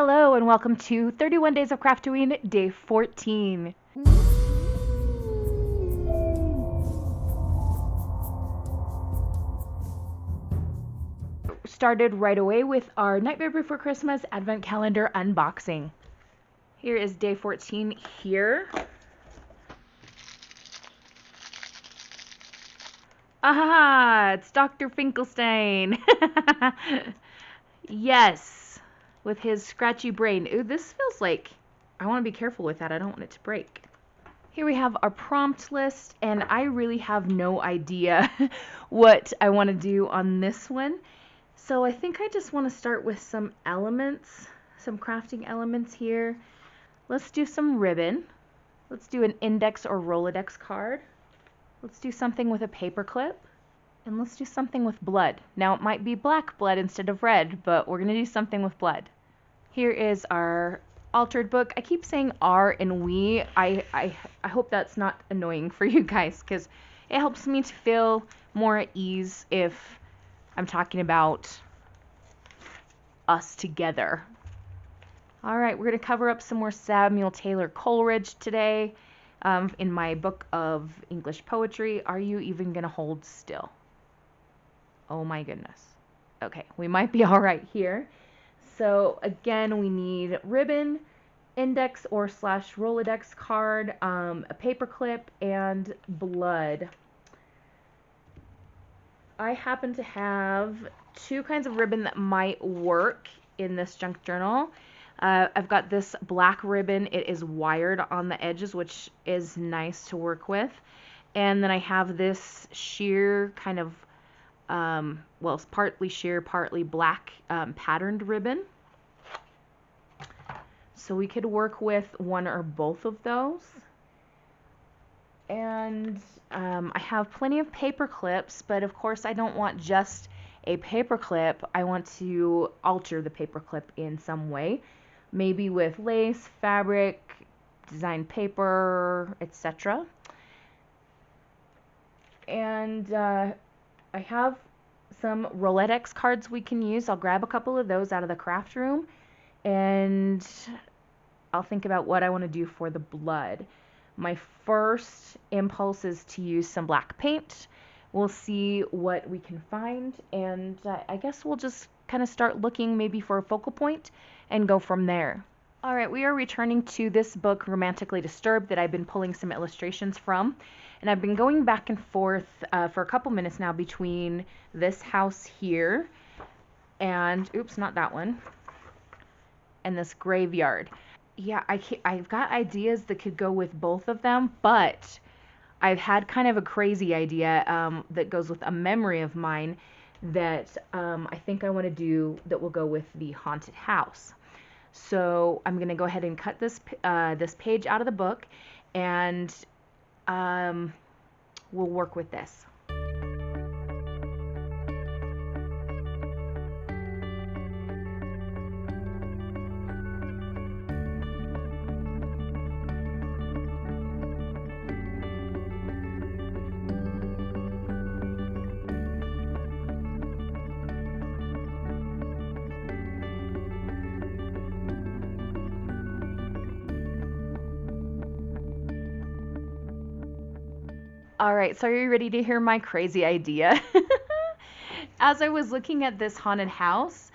Hello and welcome to 31 Days of Craftoween, day 14. Started right away with our Nightmare Before Christmas Advent Calendar unboxing. Here is day 14 here. Aha! It's Dr. Finkelstein. Yes, with his scratchy brain. Ooh, this feels like, I want to be careful with that. I don't want it to break. Here we have our prompt list, and I really have no idea what I want to do on this one. So I think I just want to start with some elements, some crafting elements here. Let's do some ribbon. Let's do an index or Rolodex card. Let's do something with a paper clip. And let's do something with blood. Now it might be black blood instead of red, but we're going to do something with blood. Here is our altered book. I keep saying our and we. I hope that's not annoying for you guys, because it helps me to feel more at ease if I'm talking about us together. Alright, we're going to cover up some more Samuel Taylor Coleridge today in my book of English poetry. Are you even going to hold still? Oh my goodness. Okay, we might be alright here. So again, we need ribbon, index or slash Rolodex card, a paper clip, and blood. I happen to have two kinds of ribbon that might work in this junk journal. I've got this black ribbon. It is wired on the edges, which is nice to work with. And then I have this sheer kind of, well, it's partly sheer, partly black patterned ribbon. So we could work with one or both of those. And I have plenty of paper clips, but of course I don't want just a paper clip. I want to alter the paper clip in some way. Maybe with lace, fabric, design paper, etc. And I have some Rolodex cards we can use. I'll grab a couple of those out of the craft room, and I'll think about what I want to do for the blood. My first impulse is to use some black paint. We'll see what we can find, and I guess we'll just kind of start looking maybe for a focal point and go from there. Alright, we are returning to this book, Romantically Disturbed, that I've been pulling some illustrations from. And I've been going back and forth for a couple minutes now between this house here and, oops, not that one, and this graveyard. Yeah, I've got ideas that could go with both of them, but I've had kind of a crazy idea that goes with a memory of mine that I think I want to do that will go with the haunted house. So I'm going to go ahead and cut this page out of the book, and we'll work with this. Alright, so are you ready to hear my crazy idea? As I was looking at this haunted house,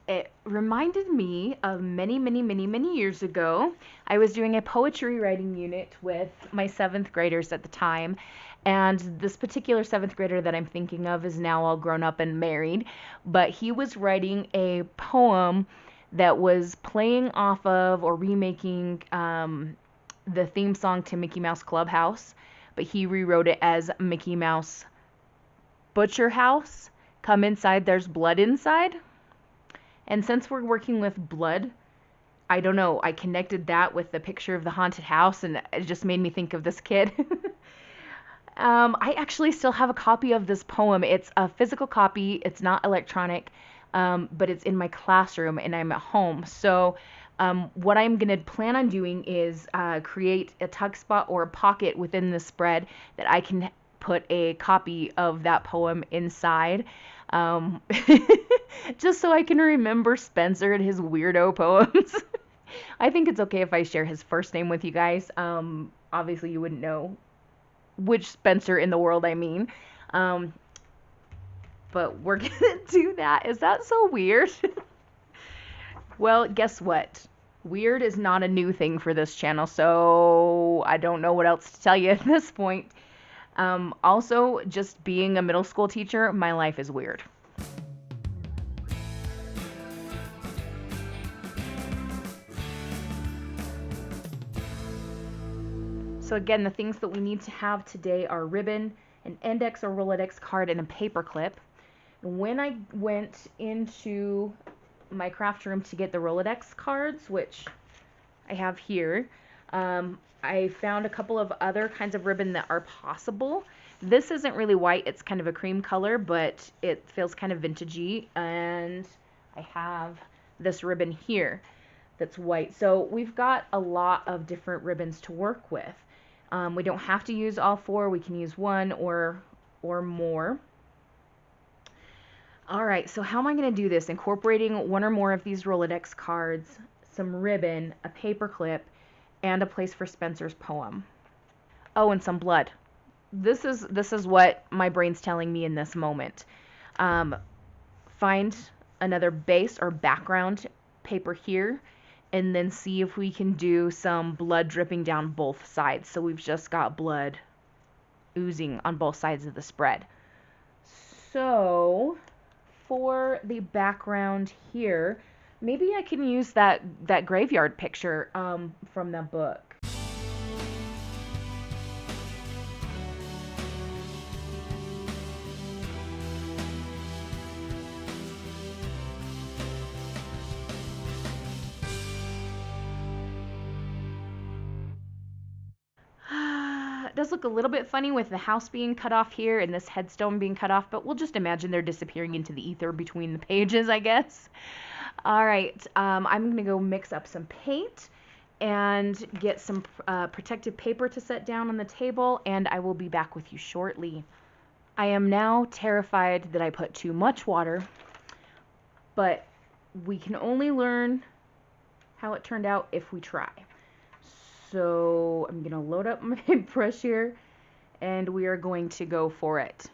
it reminded me of many years ago. I was doing a poetry writing unit with my 7th graders at the time, and this particular 7th grader that I'm thinking of is now all grown up and married, but he was writing a poem that was playing off of or remaking the theme song to Mickey Mouse Clubhouse, but he rewrote it as Mickey Mouse Butcher House. Come inside, there's blood inside. And since we're working with blood, I don't know, I connected that with the picture of the haunted house, and it just made me think of this kid. I actually still have a copy of this poem. It's a physical copy. It's not electronic, but it's in my classroom, and I'm at home. So what I'm going to plan on doing is create a tuck spot or a pocket within the spread that I can put a copy of that poem inside, um, just so I can remember Spencer and his weirdo poems. I think it's okay if I share his first name with you guys. Obviously, you wouldn't know which Spencer in the world I mean. Um, but we're gonna do that. Is that so weird? Well, guess what? Weird is not a new thing for this channel, so I don't know what else to tell you at this point. Also, just being a middle school teacher, my life is weird. So again, the things that we need to have today are ribbon, an index or Rolodex card, and a paper clip. When I went into my craft room to get the Rolodex cards, which I have here, I found a couple of other kinds of ribbon that are possible. This isn't really white, it's kind of a cream color, but it feels kind of vintagey, and I have this ribbon here that's white. So we've got a lot of different ribbons to work with. We don't have to use all four, we can use one or more. Alright, so how am I going to do this? Incorporating one or more of these Rolodex cards, some ribbon, a paper clip, and a place for Spencer's poem. Oh, and some blood. This is what my brain's telling me in this moment. Find another base or background paper here, and then see if we can do some blood dripping down both sides. So we've just got blood oozing on both sides of the spread. So for the background here, maybe I can use that graveyard picture from that book. It does look a little bit funny with the house being cut off here and this headstone being cut off, but we'll just imagine they're disappearing into the ether between the pages, I guess. Alright, I'm going to go mix up some paint and get some protective paper to set down on the table, and I will be back with you shortly. I am now terrified that I put too much water, but we can only learn how it turned out if we try. So I'm going to load up my brush here, and we are going to go for it.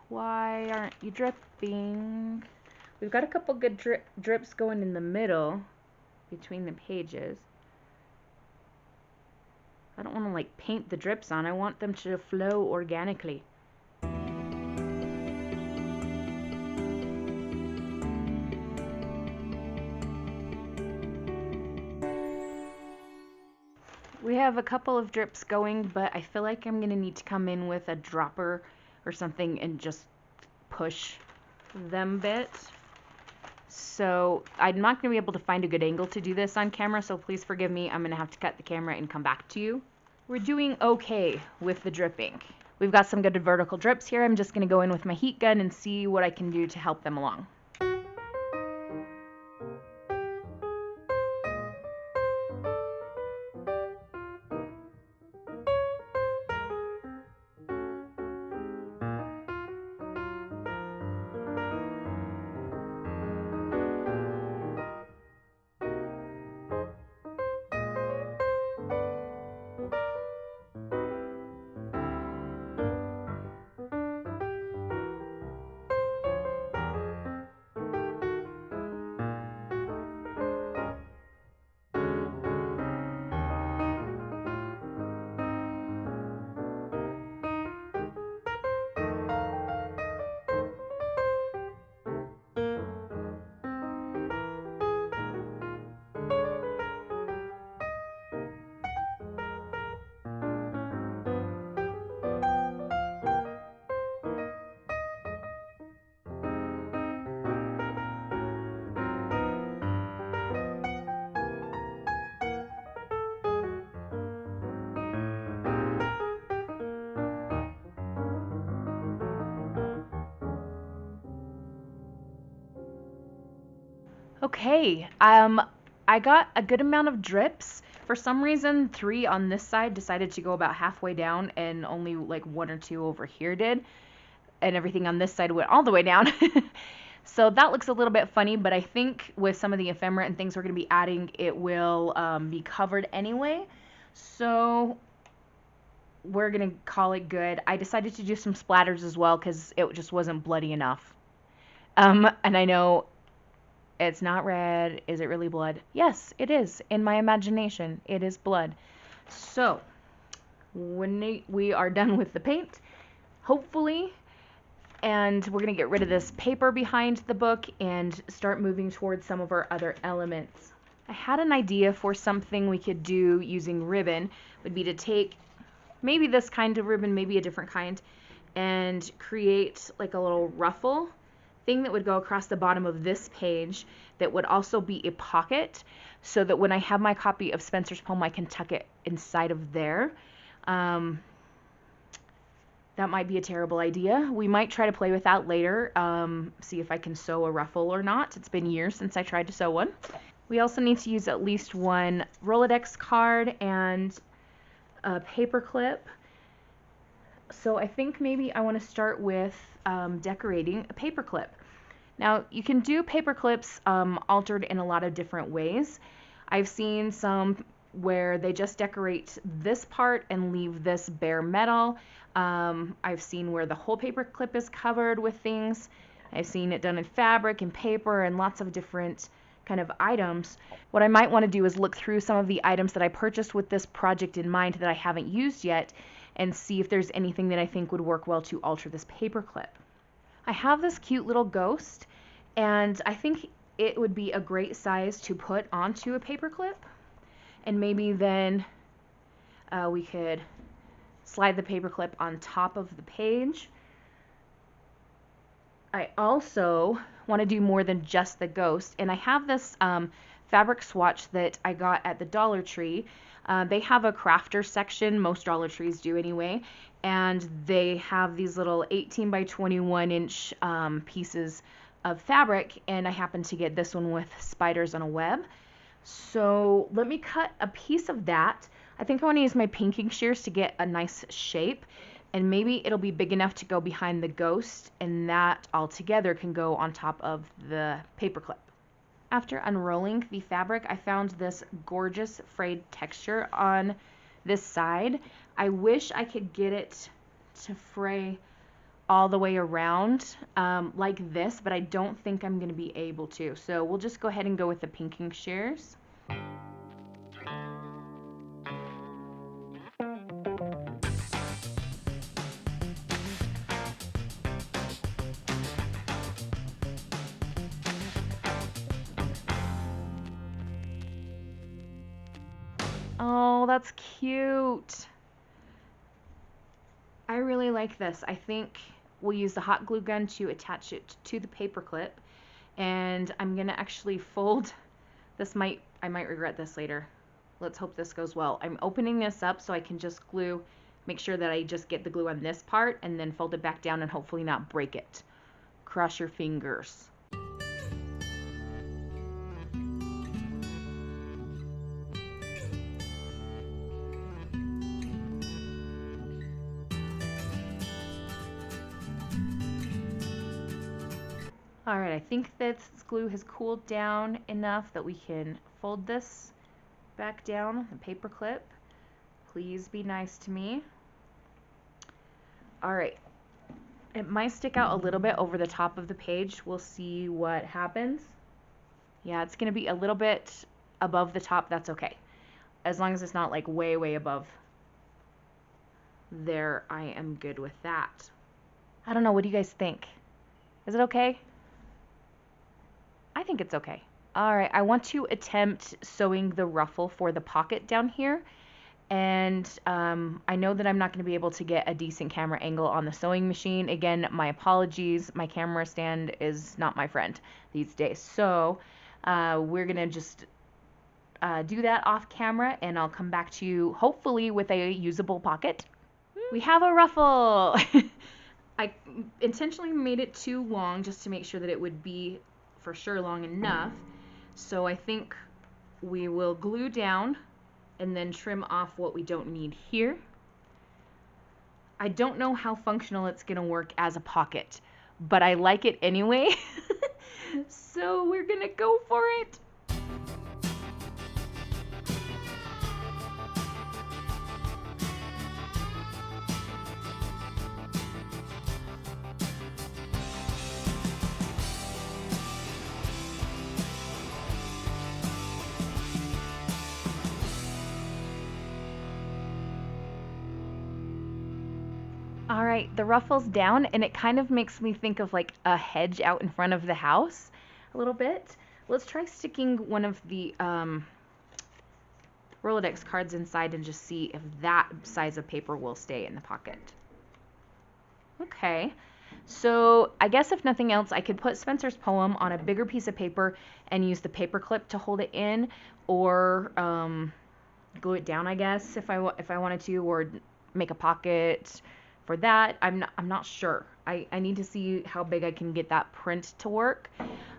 Why aren't you dripping? We've got a couple good drips going in the middle between the pages. I don't want to like paint the drips on. I want them to flow organically. We have a couple of drips going, but I feel like I'm going to need to come in with a dropper or something and just push them a bit. So I'm not going to be able to find a good angle to do this on camera, so please forgive me. I'm going to have to cut the camera and come back to you. We're doing okay with the dripping. We've got some good vertical drips here. I'm just going to go in with my heat gun and see what I can do to help them along. Okay, I got a good amount of drips. For some reason, 3 on this side decided to go about halfway down, and only like 1 or 2 over here did. And everything on this side went all the way down. So that looks a little bit funny, but I think with some of the ephemera and things we're going to be adding, it will be covered anyway. So we're going to call it good. I decided to do some splatters as well because it just wasn't bloody enough. And I know it's not red. Is it really blood? Yes, it is. In my imagination, it is blood. So when we are done with the paint, hopefully, and we're going to get rid of this paper behind the book and start moving towards some of our other elements. I had an idea for something we could do using ribbon. Would be to take maybe this kind of ribbon, maybe a different kind, and create like a little ruffle thing that would go across the bottom of this page that would also be a pocket, so that when I have my copy of Spencer's poem, I can tuck it inside of there. That might be a terrible idea. We might try to play with that later, see if I can sew a ruffle or not. It's been years since I tried to sew one. We also need to use at least one Rolodex card and a paper clip. So I think maybe I want to start with decorating a paper clip. Now, you can do paper clips altered in a lot of different ways. I've seen some where they just decorate this part and leave this bare metal. I've seen where the whole paper clip is covered with things. I've seen it done in fabric and paper and lots of different kind of items. What I might want to do is look through some of the items that I purchased with this project in mind that I haven't used yet and see if there's anything that I think would work well to alter this paper clip. I have this cute little ghost, and I think it would be a great size to put onto a paper clip, and maybe then we could slide the paper clip on top of the page. I also want to do more than just the ghost, and I have this fabric swatch that I got at the Dollar Tree. They have a crafter section, most Dollar Trees do anyway, and they have these little 18 by 21 inch pieces of fabric, and I happened to get this one with spiders on a web. So let me cut a piece of that. I think I want to use my pinking shears to get a nice shape, and maybe it'll be big enough to go behind the ghost, and that all together can go on top of the paper clip. After unrolling the fabric, I found this gorgeous frayed texture on this side. I wish I could get it to fray all the way around like this, but I don't think I'm going to be able to. So we'll just go ahead and go with the pinking shears. Oh, that's cute. I really like this. I think we'll use the hot glue gun to attach it to the paper clip, and I'm gonna actually fold this. I might regret this later. Let's hope this goes well. I'm opening this up so I can just make sure that I just get the glue on this part and then fold it back down and hopefully not break it. Cross your fingers. Alright, I think that this glue has cooled down enough that we can fold this back down, the paper clip. Please be nice to me. Alright, it might stick out a little bit over the top of the page. We'll see what happens. Yeah, it's going to be a little bit above the top. That's okay. As long as it's not like way, way above there, I am good with that. I don't know, what do you guys think? Is it okay? I think it's okay. Alright, I want to attempt sewing the ruffle for the pocket down here. And I know that I'm not going to be able to get a decent camera angle on the sewing machine. Again, my apologies. My camera stand is not my friend these days. So we're going to just do that off camera, and I'll come back to you hopefully with a usable pocket. We have a ruffle! I intentionally made it too long just to make sure that it would be for sure long enough. So I think we will glue down and then trim off what we don't need here. I don't know how functional it's gonna work as a pocket, but I like it anyway. So we're gonna go for it. All right, the ruffle's down, and it kind of makes me think of like a hedge out in front of the house a little bit. Let's try sticking one of the Rolodex cards inside and just see if that size of paper will stay in the pocket. Okay, so I guess if nothing else, I could put Spencer's poem on a bigger piece of paper and use the paper clip to hold it in, or glue it down, I guess, if I wanted to, or make a pocket for that. I'm not sure. I need to see how big I can get that print to work.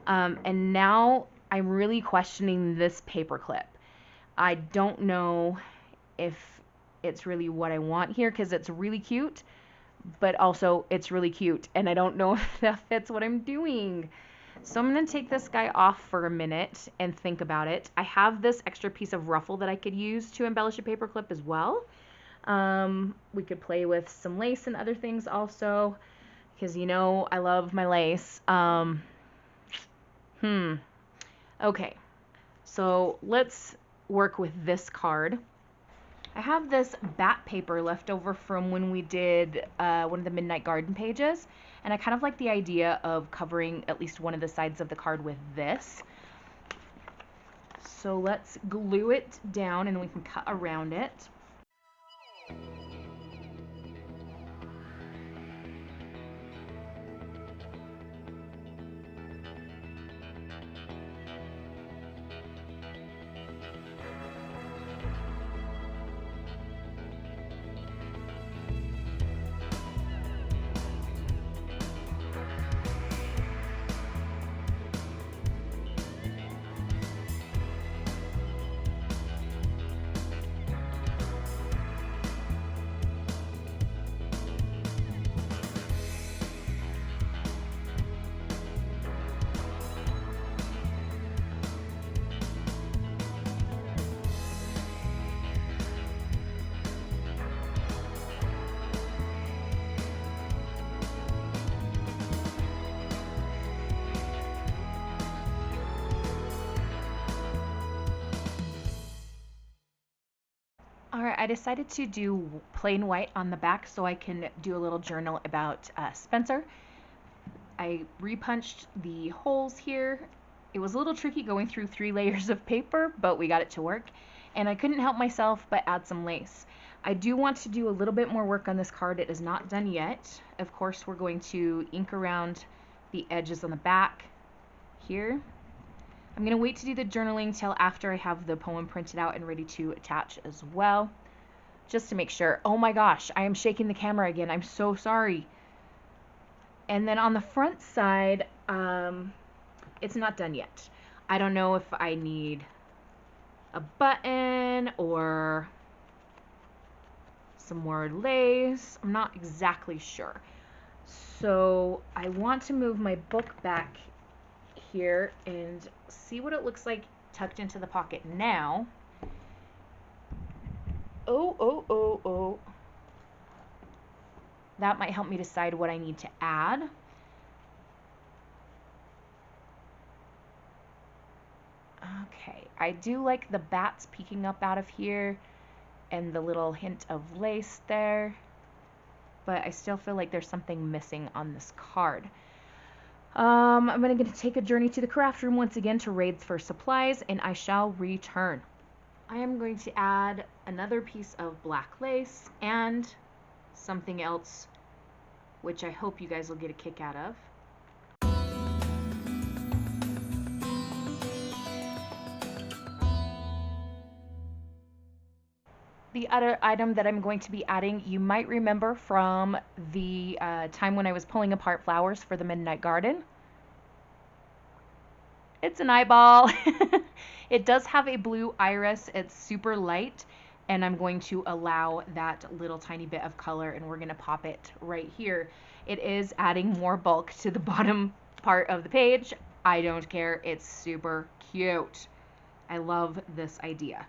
And now I'm really questioning this paper clip. I don't know if it's really what I want here, because it's really cute, but also it's really cute, and I don't know if that fits what I'm doing. So I'm going to take this guy off for a minute and think about it. I have this extra piece of ruffle that I could use to embellish a paper clip as well. We could play with some lace and other things also, because you know I love my lace. Okay, so let's work with this card. I have this bat paper left over from when we did one of the Midnight Garden pages, and I kind of like the idea of covering at least one of the sides of the card with this. So let's glue it down and we can cut around it. All right, I decided to do plain white on the back so I can do a little journal about Spencer. I repunched the holes here. It was a little tricky going through 3 layers of paper, but we got it to work. And I couldn't help myself but add some lace. I do want to do a little bit more work on this card. It is not done yet. Of course, we're going to ink around the edges on the back here. I'm going to wait to do the journaling till after I have the poem printed out and ready to attach as well, just to make sure. Oh my gosh, I am shaking the camera again. I'm so sorry. And then on the front side, it's not done yet. I don't know if I need a button or some more lace. I'm not exactly sure. So I want to move my book back here and see what it looks like tucked into the pocket now. Oh. That might help me decide what I need to add. Okay, I do like the bats peeking up out of here and the little hint of lace there, but I still feel like there's something missing on this card. I'm going to take a journey to the craft room once again to raid for supplies, and I shall return. I am going to add another piece of black lace and something else, which I hope you guys will get a kick out of. The other item that I'm going to be adding, you might remember from the time when I was pulling apart flowers for the Midnight Garden. It's an eyeball. It does have a blue iris. It's super light, and I'm going to allow that little tiny bit of color, and we're going to pop it right here. It is adding more bulk to the bottom part of the page. I don't care. It's super cute. I love this idea.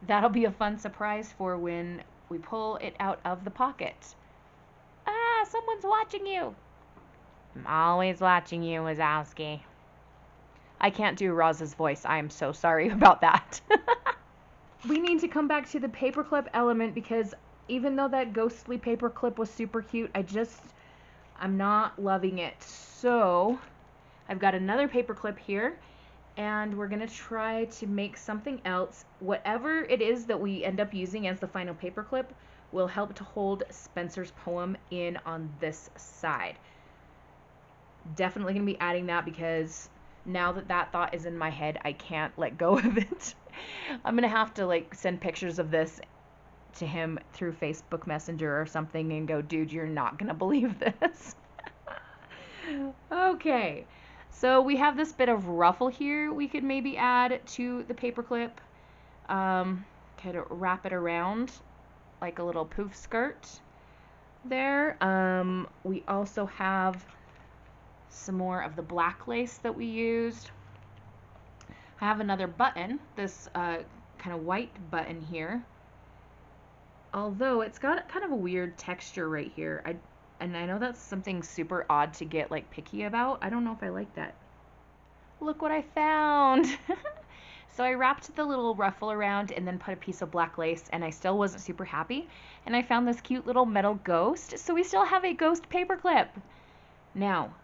That'll be a fun surprise for when we pull it out of the pocket. Ah, someone's watching you. I'm always watching you, Wazowski. I can't do Roz's voice. I am so sorry about that. We need to come back to the paperclip element because even though that ghostly paperclip was super cute, I'm not loving it. So I've got another paperclip here, and we're going to try to make something else. Whatever it is that we end up using as the final paperclip will help to hold Spencer's poem in on this side. Definitely going to be adding that because now that that thought is in my head, I can't let go of it. I'm going to have to like send pictures of this to him through Facebook Messenger or something and go, dude, you're not going to believe this. Okay, so we have this bit of ruffle here we could maybe add to the paperclip. Kind of wrap it around like a little poof skirt there. We also have some more of the black lace that we used. I have another button, this kind of white button here. Although it's got kind of a weird texture right here. And I know that's something super odd to get like picky about. I don't know if I like that. Look what I found. So I wrapped the little ruffle around and then put a piece of black lace, and I still wasn't super happy. And I found this cute little metal ghost. So we still have a ghost paperclip. Now,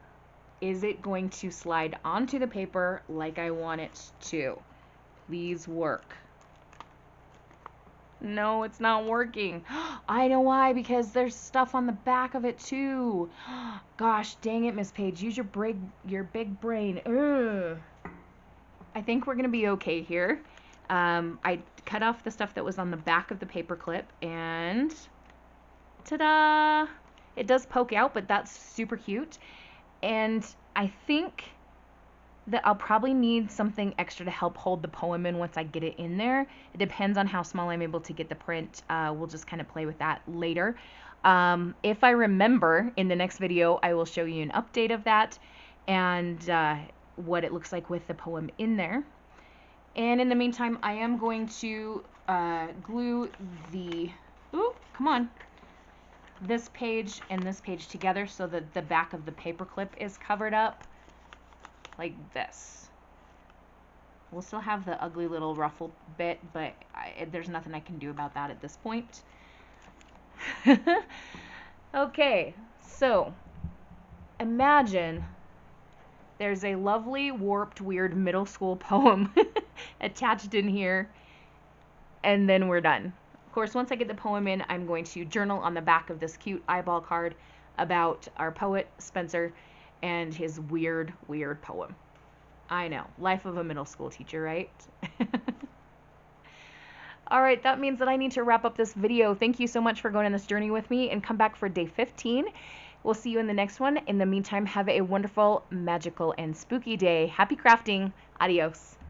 is it going to slide onto the paper like I want it to? Please work. No, it's not working. I know why, because there's stuff on the back of it too. Gosh, dang it, Miss Page. Use your big brain. Ugh. I think we're going to be okay here. I cut off the stuff that was on the back of the paperclip, and ta-da! It does poke out, but that's super cute. And I think that I'll probably need something extra to help hold the poem in once I get it in there. It depends on how small I'm able to get the print. We'll just kind of play with that later. If I remember, in the next video, I will show you an update of that and what it looks like with the poem in there. And in the meantime, I am going to glue this page and this page together so that the back of the paperclip is covered up like this. We'll still have the ugly little ruffle bit, but there's nothing I can do about that at this point. Okay, so imagine there's a lovely, warped, weird middle school poem attached in here, and then we're done. Of course, once I get the poem in, I'm going to journal on the back of this cute eyeball card about our poet, Spencer, and his weird, weird poem. I know, life of a middle school teacher, right? All right, that means that I need to wrap up this video. Thank you so much for going on this journey with me, and come back for day 15. We'll see you in the next one. In the meantime, have a wonderful, magical, and spooky day. Happy crafting. Adios.